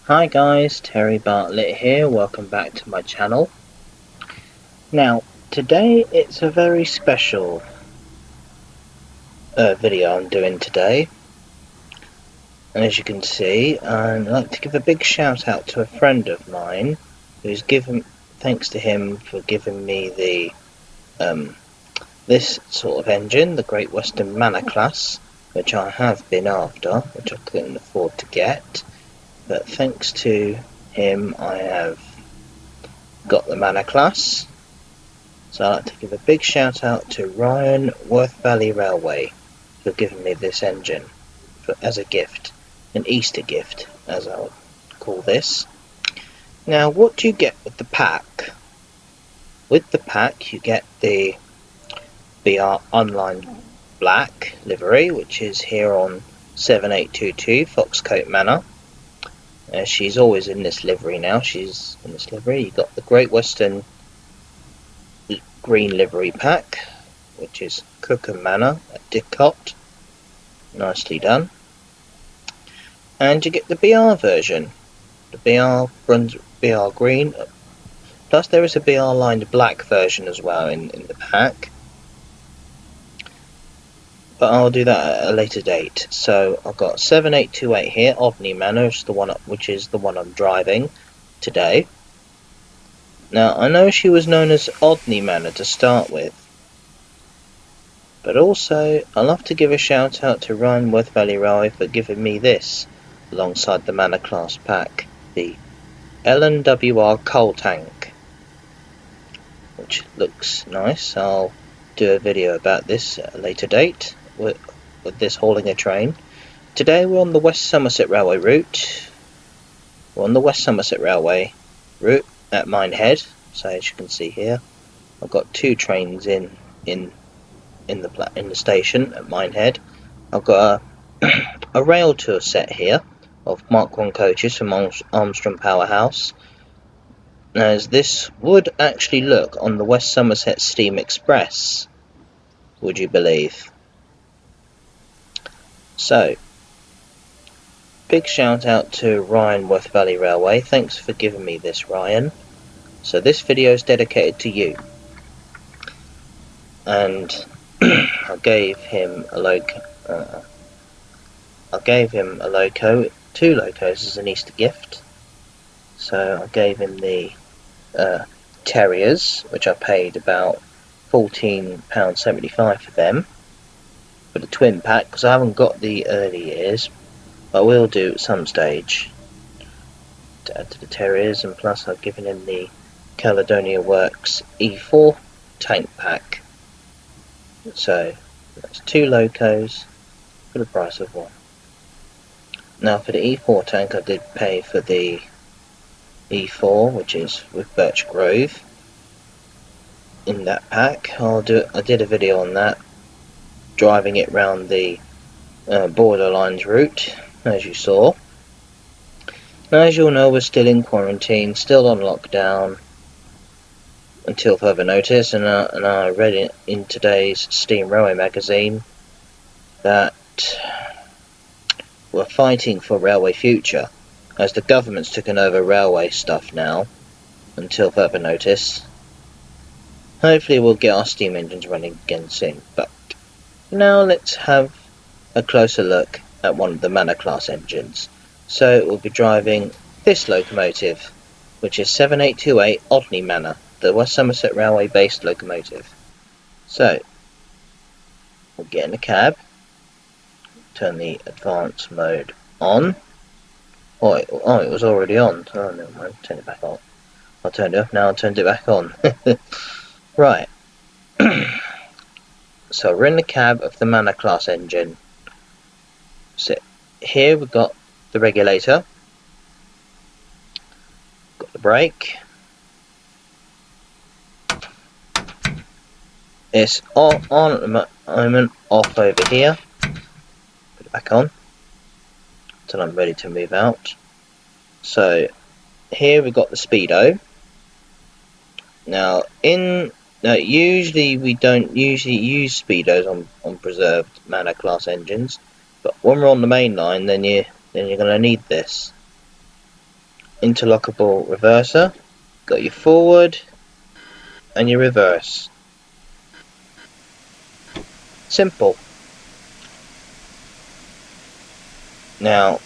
Hi guys, Terry Bartlett here, welcome back to my channel. Now, today it's a very special video I'm doing today. And as you can see, I'd like to give a big shout out to a friend of mine who's thanks to him for giving me the this sort of engine, the Great Western Manor class, which I have been after, which I couldn't afford to get. But thanks to him I have got the Manor class. So I'd like to give a big shout out to RyanWorthValley Railway for giving me this engine as a gift, an Easter gift as I'll call this. Now what do you get with the pack? With the pack you get the BR Online Black livery, which is here on 7822 Foxcote Manor. She's always in this livery now, she's in this livery. You got the Great Western green livery pack, which is Cookham Manor at Didcot, nicely done. And you get the BR version, the BR green, plus there is a BR lined black version as well in the pack, but I'll do that at a later date. So I've got 7828 here, Odney Manor, which is the one I'm driving today. Now I know she was known as Odney Manor to start with, but also I'd love to give a shout out to RyanWorthValley Railway for giving me this alongside the Manor class pack, the LNWR Coal Tank, which looks nice. I'll do a video about this at a later date with this hauling a train. Today we're on the West Somerset Railway route. We're on the West Somerset Railway route at Minehead. So as you can see here, I've got two trains in the station at Minehead. I've got a rail tour set here of Mark 1 coaches from Armstrong Powerhouse, as this would actually look on the West Somerset Steam Express, would you believe? So big shout out to RyanWorthValley Railway, thanks for giving me this, Ryan. So this video is dedicated to you, and I gave him a two locos as an Easter gift. So I gave him the Terriers, which I paid about £14.75 for them, for the twin pack, because I haven't got the early years, but I will do at some stage to add to the Terriers. And plus I've given him the Caledonia Works E4 tank pack. So that's two locos for the price of one. Now for the E4 tank I did pay for the E4, which is with Birch Grove in that pack. I did a video on that, driving it round the Borderlines route, as you saw. Now as you'll know, we're still in quarantine, still on lockdown until further notice, and I read in today's Steam Railway magazine that we're fighting for railway future, as the government's taken over railway stuff now until further notice. Hopefully we'll get our steam engines running again soon, but now let's have a closer look at one of the Manor class engines. So we'll be driving this locomotive, which is 7828 Odney Manor, the West Somerset Railway based locomotive. So we'll get in the cab, turn the advanced mode on. Oh, it was already on. Oh, never mind. Turn it back on. I turned it off. Now I turned it back on. Right. So we're in the cab of the Manor class engine. So here we've got the regulator. Got the brake. It's on at the moment, off over here. Put it back on until I'm ready to move out. So here we've got the speedo. Now usually we don't usually use speedos on preserved Manor class engines, but when we're on the main line, then you're going to need this. interlockable reverser. Got your forward and your reverse. Simple. Now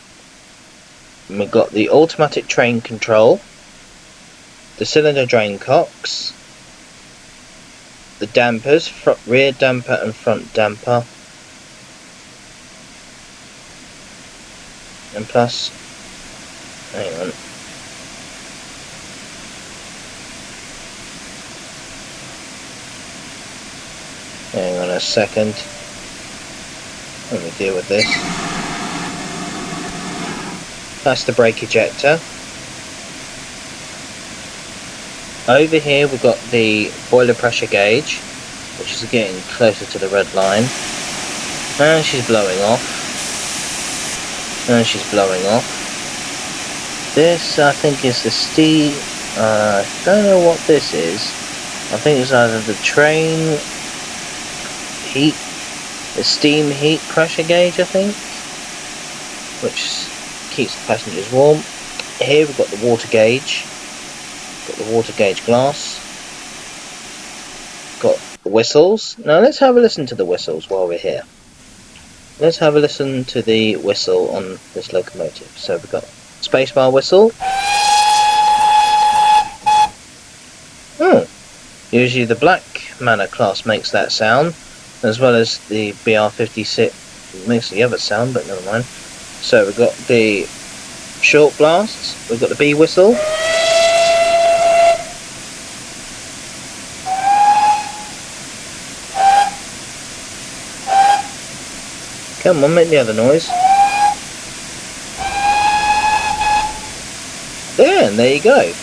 we've got the automatic train control, the cylinder drain cocks, the dampers, rear damper and front damper, and plus, hang on, a second, let me deal with this. That's the brake ejector. Over here we've got the boiler pressure gauge, which is getting closer to the red line, and she's blowing off, and she's blowing off. This I think is the steam, don't know what this is. I think it's either the train heat, the steam heat pressure gauge, I think, which keeps the passengers warm. Here we've got the water gauge. Got the water gauge glass. Got the whistles. Now let's have a listen to the whistles while we're here. Let's have a listen to the whistle on this locomotive. So we've got spacebar whistle. Usually the black Manor class makes that sound, as well as the BR56 makes the other sound, but never mind. So we've got the short blasts, we've got the B whistle. Come on, make the other noise. Yeah, and there you go.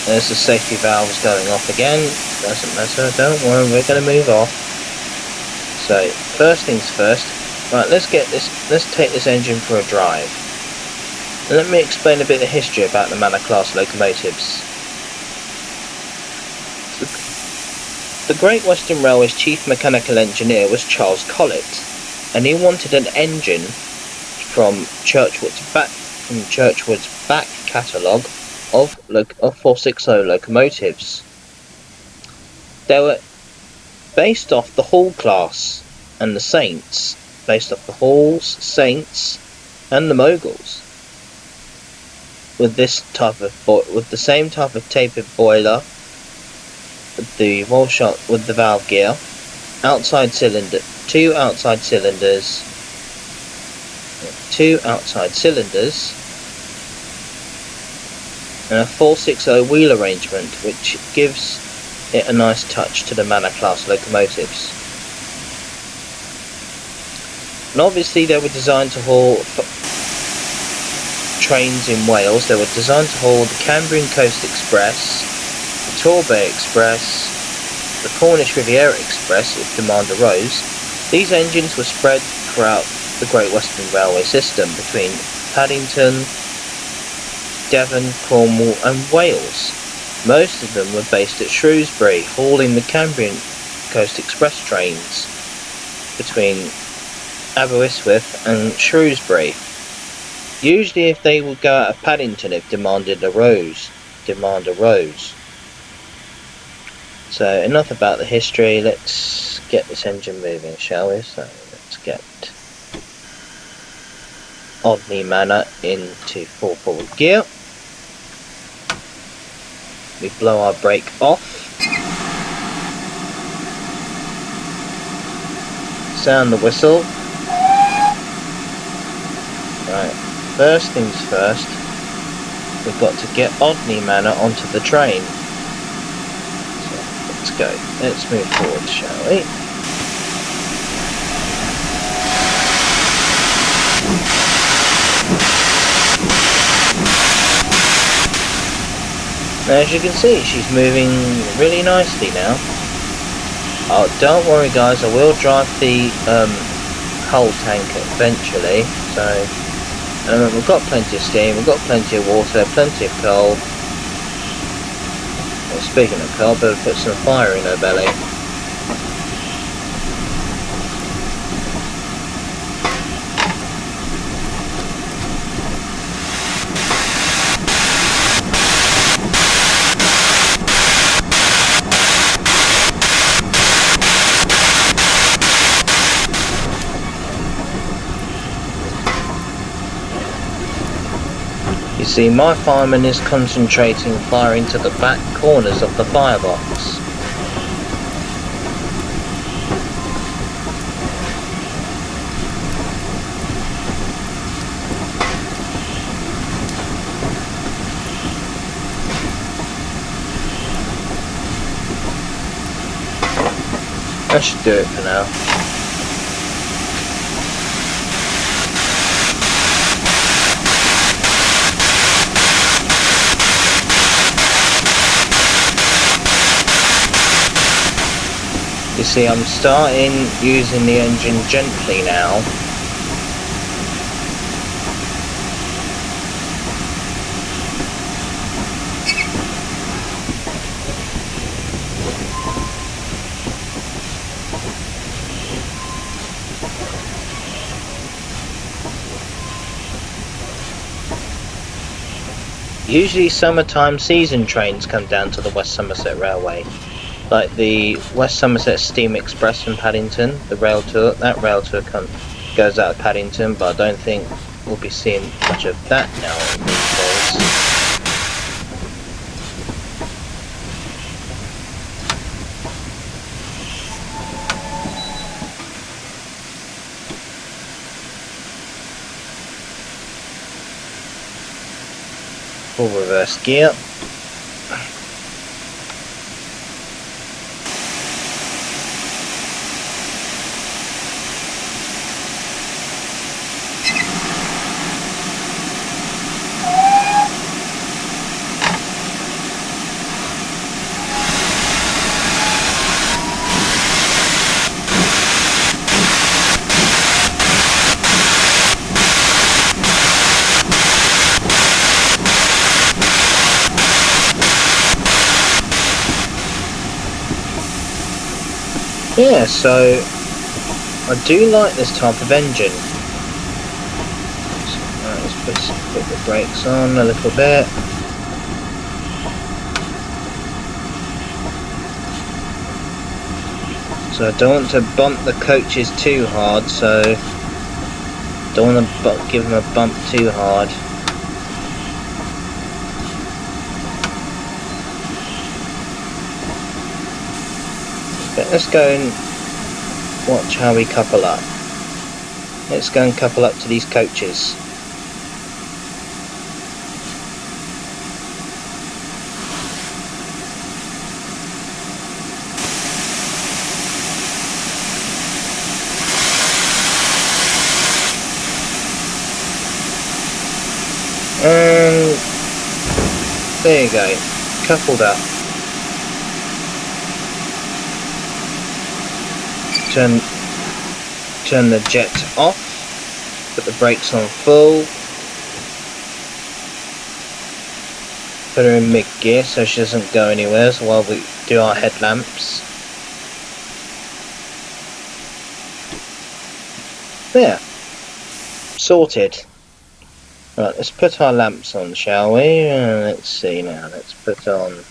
There's the safety valves going off again. Doesn't matter, don't worry, we're going to move off. So, first things first. Right, let's take this engine for a drive. Let me explain a bit of history about the Manor class locomotives. The Great Western Railway's chief mechanical engineer was Charles Collett, and he wanted an engine from Churchwood's back catalogue of 460 locomotives. They were based off the Hall class and the Saints, based off the Halls, Saints, and the Moguls. With the same type of tapered boiler, with the with the valve gear, two outside cylinders, and a 460 wheel arrangement, which gives it a nice touch to the Manor class locomotives. And obviously they were designed to haul trains in Wales. They were designed to haul the Cambrian Coast Express, the Torbay Express, the Cornish Riviera Express if demand arose. These engines were spread throughout the Great Western Railway system between Paddington, Devon, Cornwall and Wales. Most of them were based at Shrewsbury, hauling the Cambrian Coast Express trains between Aberystwyth and Shrewsbury. Usually if they would go out of Paddington if demand arose. So enough about the history, let's get this engine moving, shall we? So let's get Odney Manor into full forward gear. We blow our brake off. Sound the whistle. Right, first things first, we've got to get Odney Manor onto the train. So let's go. Let's move forward, shall we? Now, as you can see, she's moving really nicely now. Oh, don't worry guys, I will drive the coal tank eventually. So we've got plenty of steam, we've got plenty of water, plenty of coal. Well, speaking of coal, better put some fire in her belly. See, my fireman is concentrating firing to the back corners of the firebox. That should do it for now. You see, I'm starting using the engine gently now. Usually summertime season trains come down to the West Somerset Railway, like the West Somerset Steam Express in Paddington, the rail tour. That rail tour goes out of Paddington, but I don't think we'll be seeing much of that now these days. Full reverse gear. Yeah, so I do like this type of engine. So, let's put the brakes on a little bit. So I don't want to bump the coaches too hard, so don't want to give them a bump too hard. But let's go and watch how we couple up. Let's go and couple up to these coaches. And there you go, coupled up. Turn the jet off, put the brakes on full, put her in mid gear so she doesn't go anywhere while we do our headlamps. There, sorted. Right, let's put our lamps on, shall we? Let's see now, let's put on.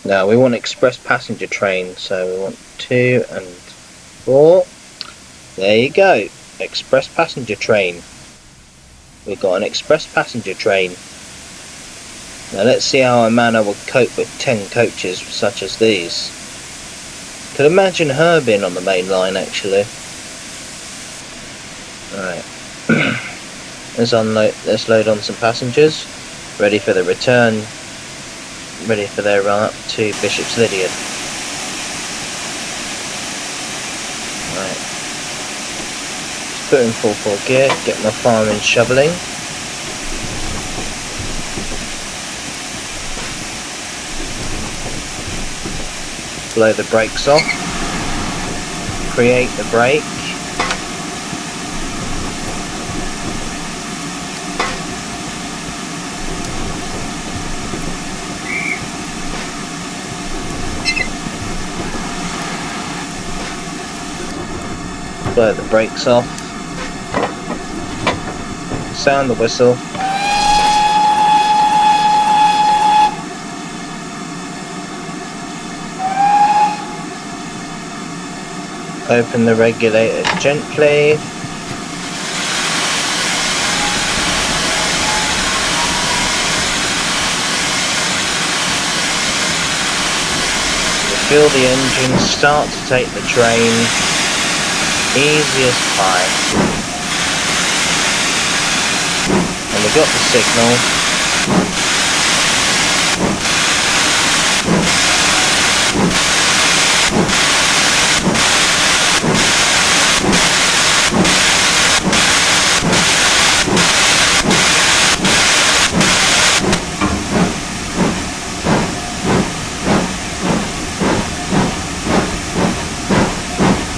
Now we want express passenger train, so we want 2 and 4. There you go, express passenger train. We've got an express passenger train. Now let's see how a manor would cope with 10 coaches such as these. Could imagine her being on the main line actually. Alright. Let's load on some passengers. Ready for the return. Ready for their run up to Bishop's Lydeard. Right. Just put in full 4 gear, get my fireman shoveling. Blow the brakes off. Create the brake. Blow the brakes off, sound the whistle, open the regulator gently, feel the engine start to take the drain, easy as pie. And we got the signal.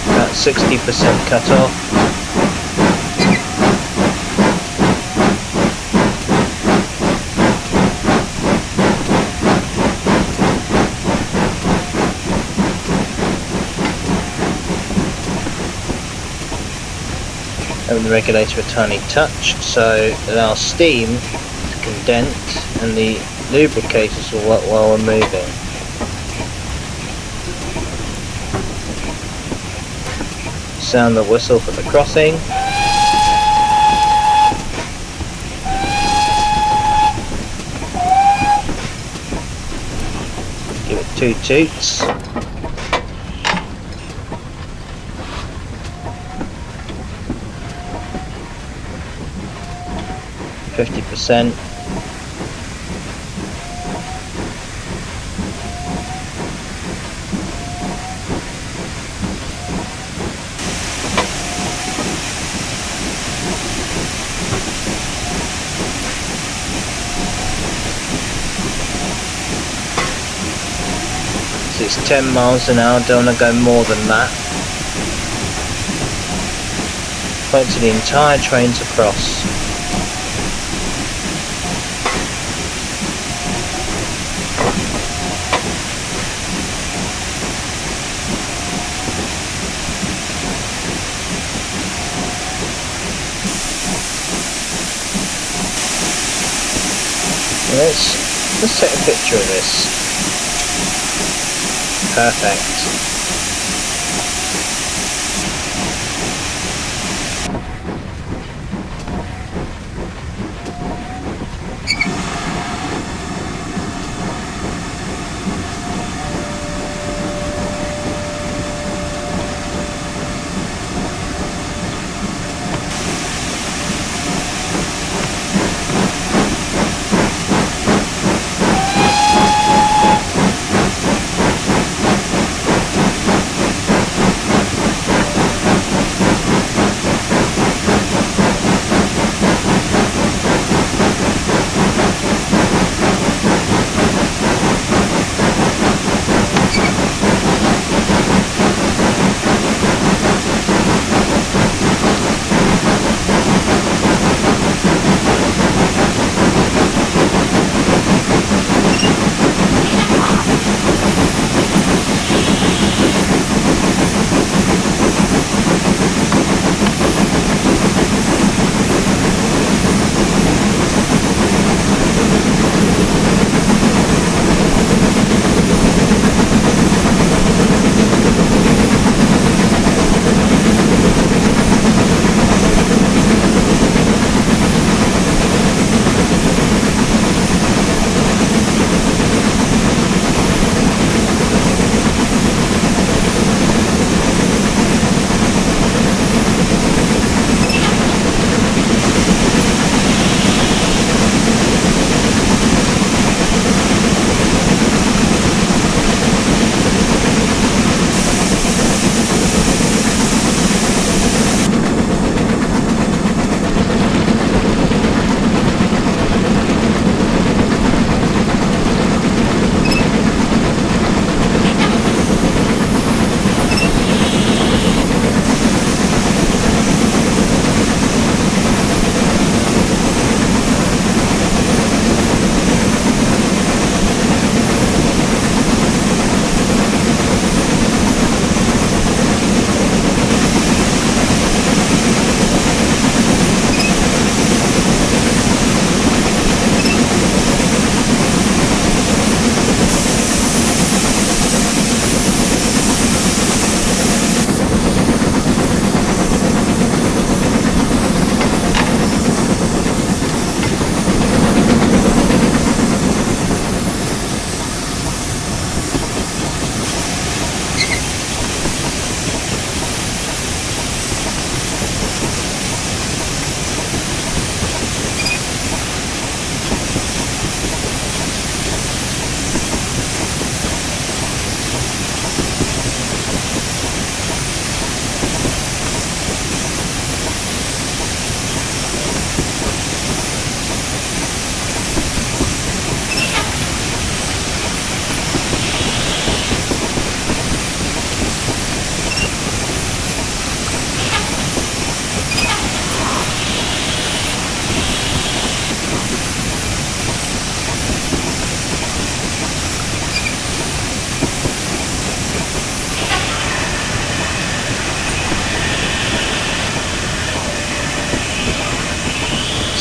About 60% cut off. Open the regulator a tiny touch so it allows steam to condense and the lubricators will work while we're moving. Sound the whistle for the crossing. Give it 2 toots. %. So it's 10 miles an hour, don't want to go more than that. Point to the entire train to cross. Let's take a picture of this. Perfect.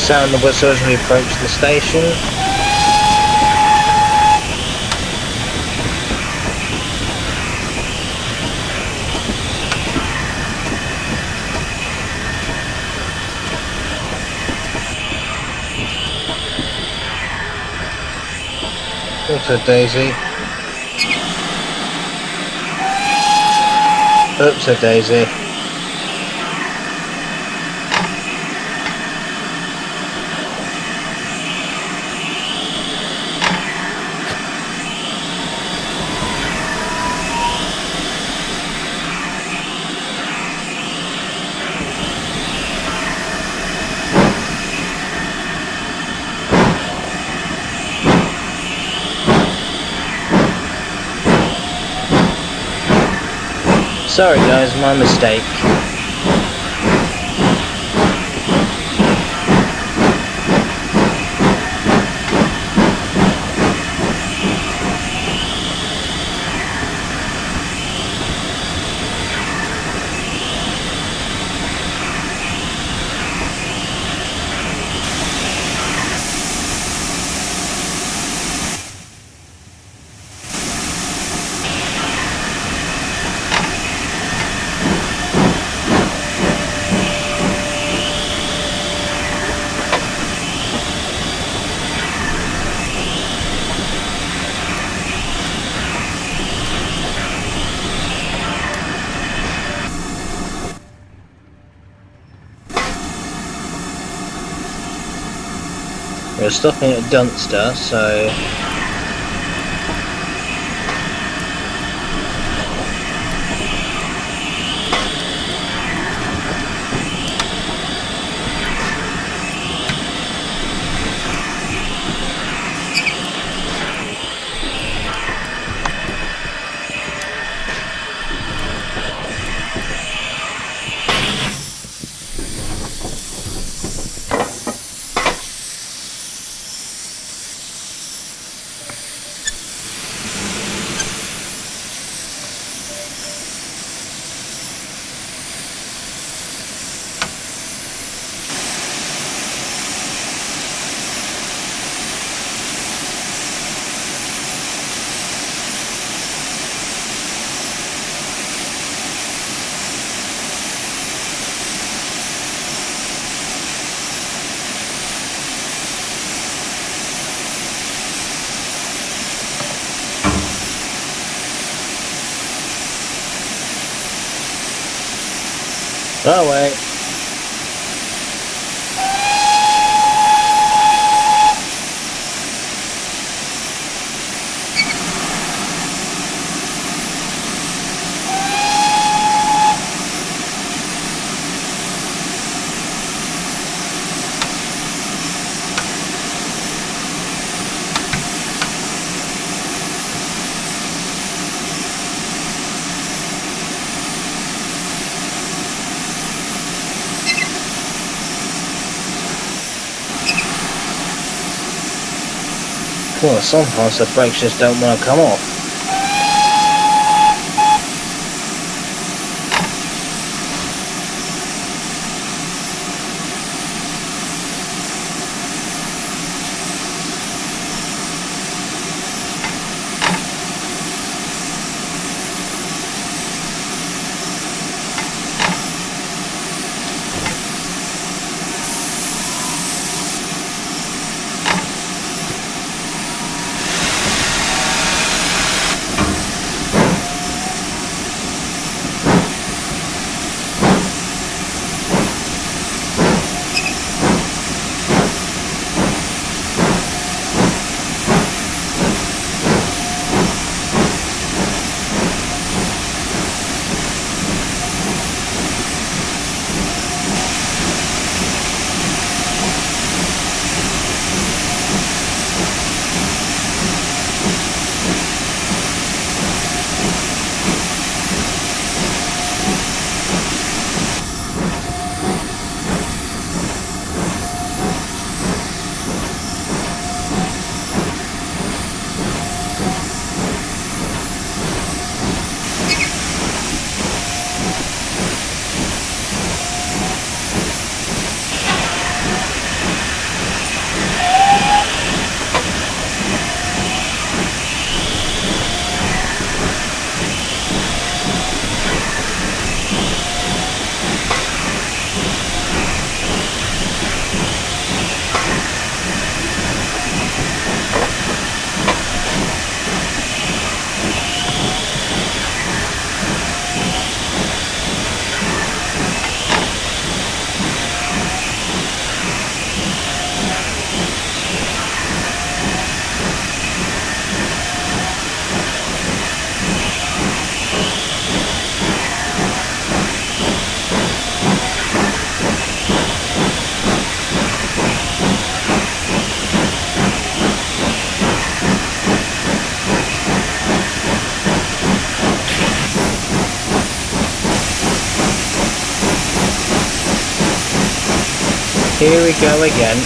Sound the whistle as we approach the station. What's a daisy? Oops, a daisy. Sorry guys, my mistake. We're stopping at Dunster, so that way. Well, sometimes the brakes just don't want to come off. Here we go again.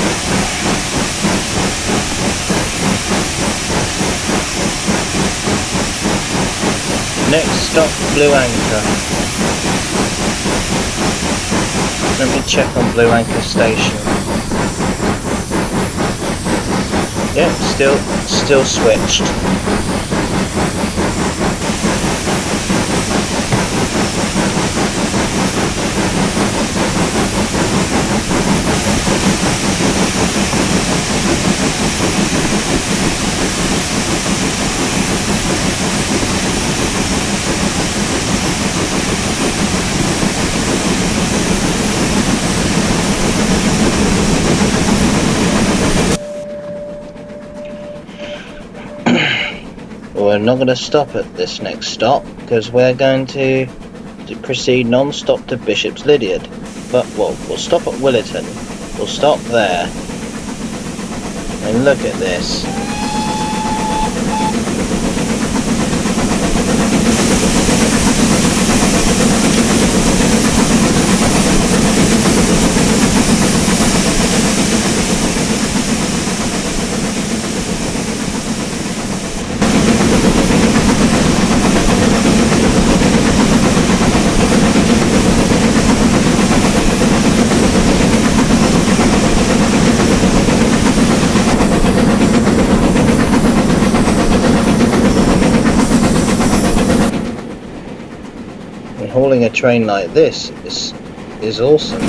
Next stop, Blue Anchor. Let me check on Blue Anchor Station. Yep, still switched. We're not going to stop at this next stop because we're going to proceed non-stop to Bishop's Lydiard. But we'll stop at Willerton. We'll stop there. And look at this. Hauling a train like this is awesome.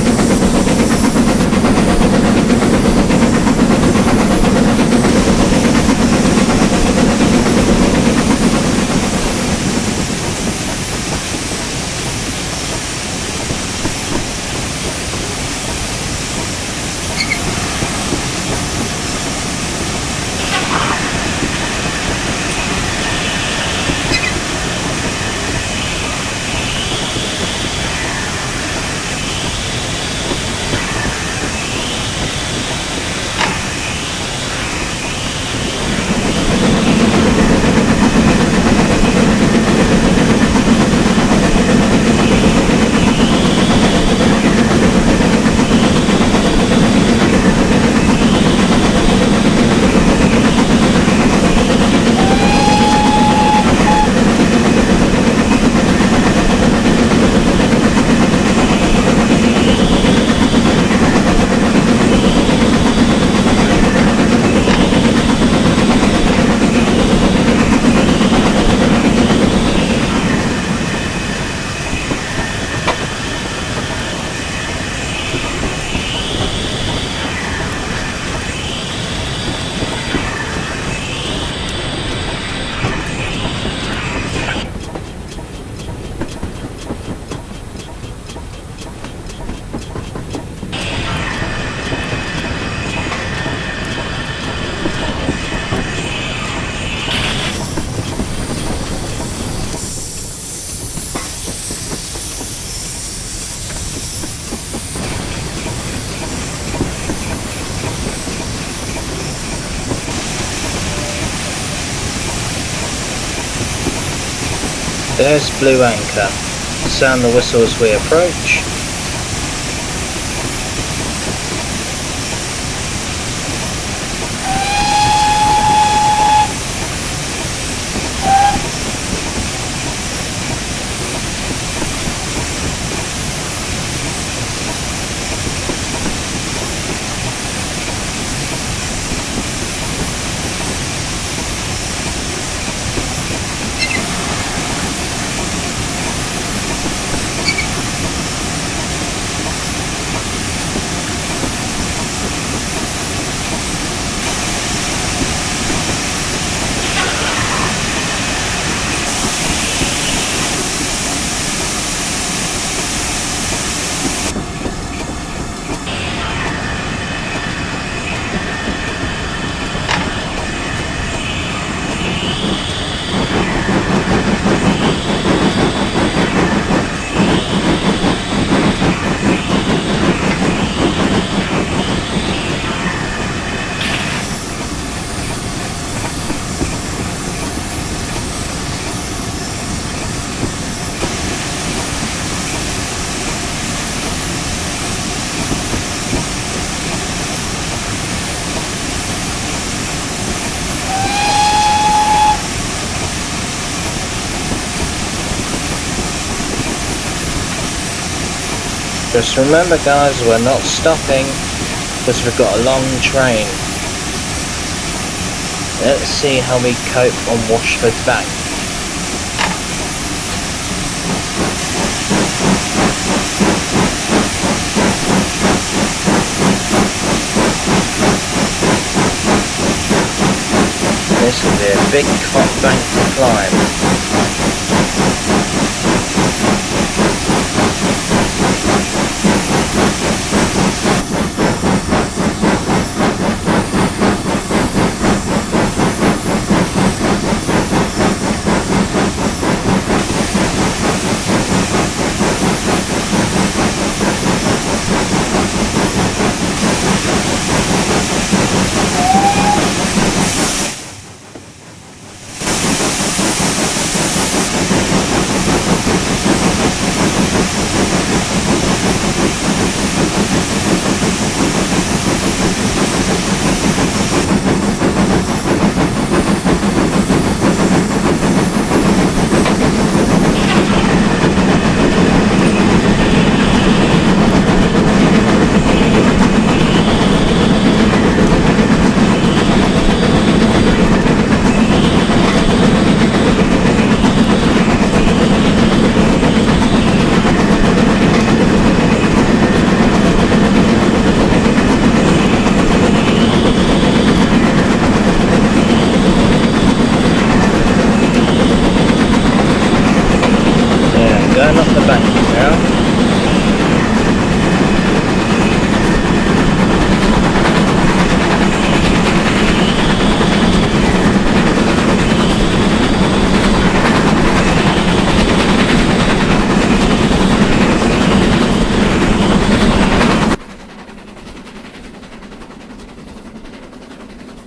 There's Blue Anchor. Sound the whistle as we approach. Just remember guys, we're not stopping because we've got a long train. Let's see how we cope on Washford Bank. This will be a big bank to climb.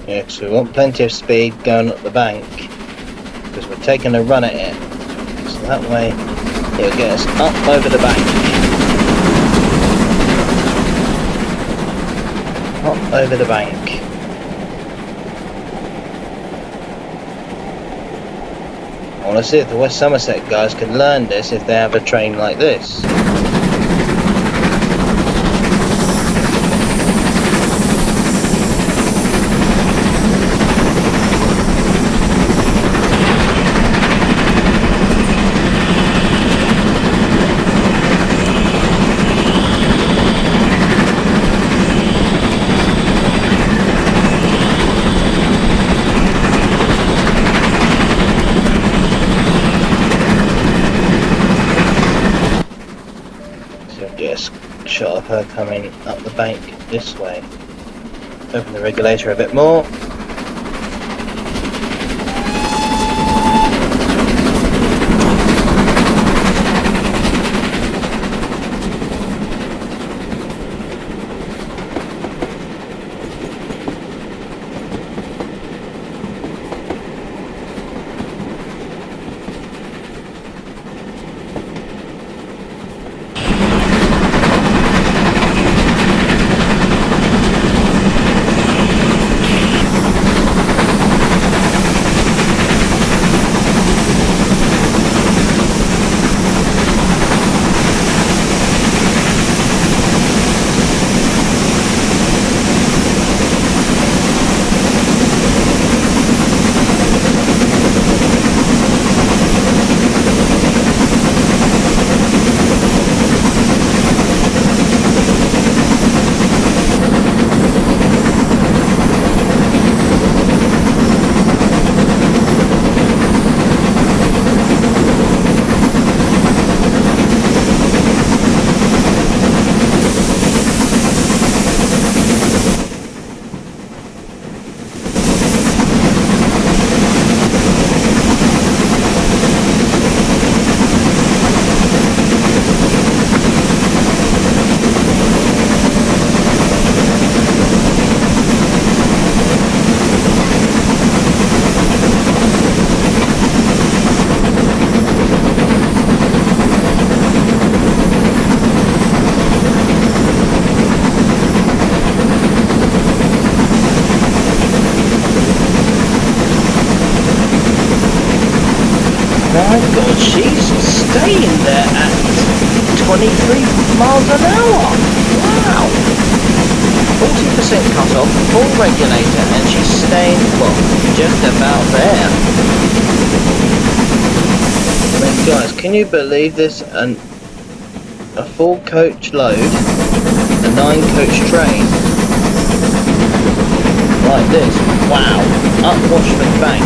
Yeah, so we want plenty of speed going up the bank because we're taking a run at it, so that way it'll get us up over the bank. Up over the bank. I want to see if the West Somerset guys can learn this if they have a train like this. Shot of her coming up the bank this way. Open the regulator a bit more. My God, she's staying there at 23 miles an hour. Wow. 40% cut off, full regulator, and she's staying, well, just about there. I mean, guys, can you believe this? A full coach load, a 9-coach train, like this. Wow. Up Washford Bank.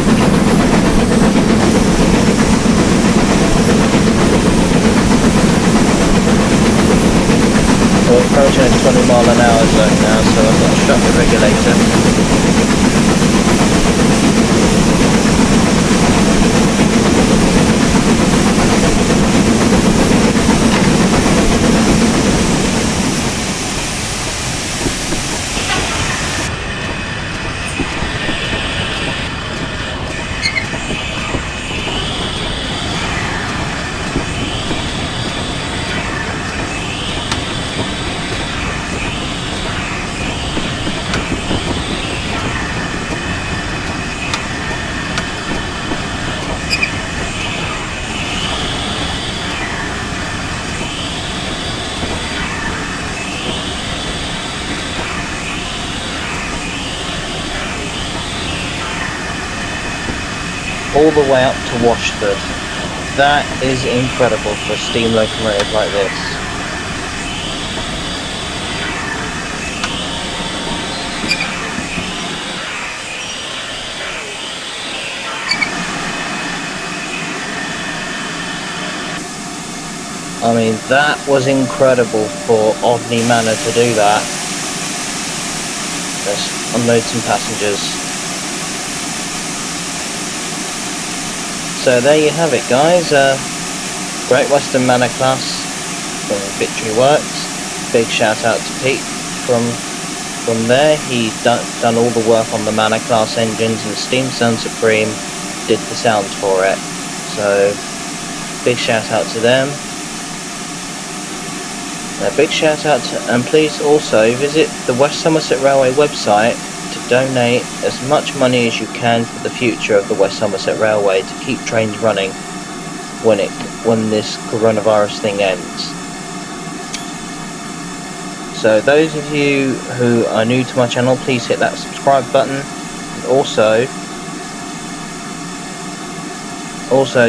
We're approaching a 20-mile-an-hour zone now, so I've got to shut the regulator. All the way up to Washford. That is incredible for a steam locomotive like this. I mean, that was incredible for Odney Manor to do that. Let's unload some passengers. So there you have it, guys. Great Western Manor class from Victory Works. Big shout out to Pete from there. He's done all the work on the Manor class engines, and Steam Sun Supreme did the sounds for it. So big shout out to them. A big shout out to, and please also visit the West Somerset Railway website to donate as much money as you can for the future of the West Somerset Railway to keep trains running when this coronavirus thing ends. So those of you who are new to my channel, please hit that subscribe button, and also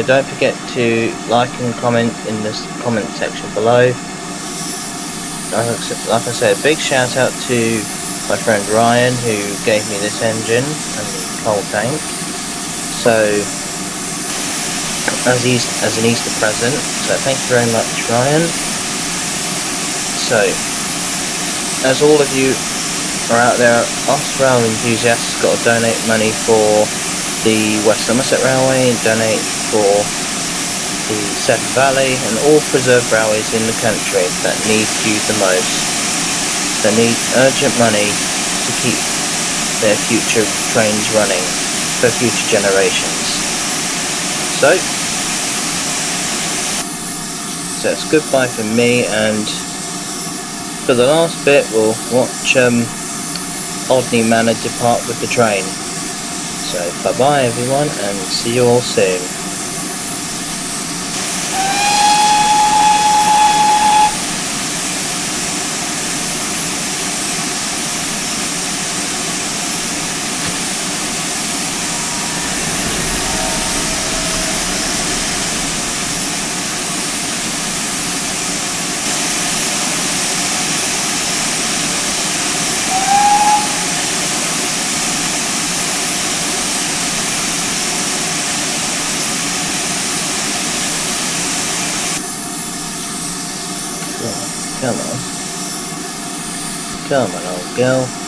don't forget to like and comment in the comment section below. Like I said, big shout out to my friend Ryan, who gave me this engine and the coal tank. So as an Easter present. So thank you very much, Ryan. So as all of you are out there, us rail enthusiasts, got to donate money for the West Somerset Railway, and donate for the Severn Valley and all preserved railways in the country that need you the most. They need urgent money to keep their future trains running for future generations. So it's goodbye from me, and for the last bit we'll watch Odney Manor depart with the train. So bye bye everyone, and see you all soon. Come on, old girl.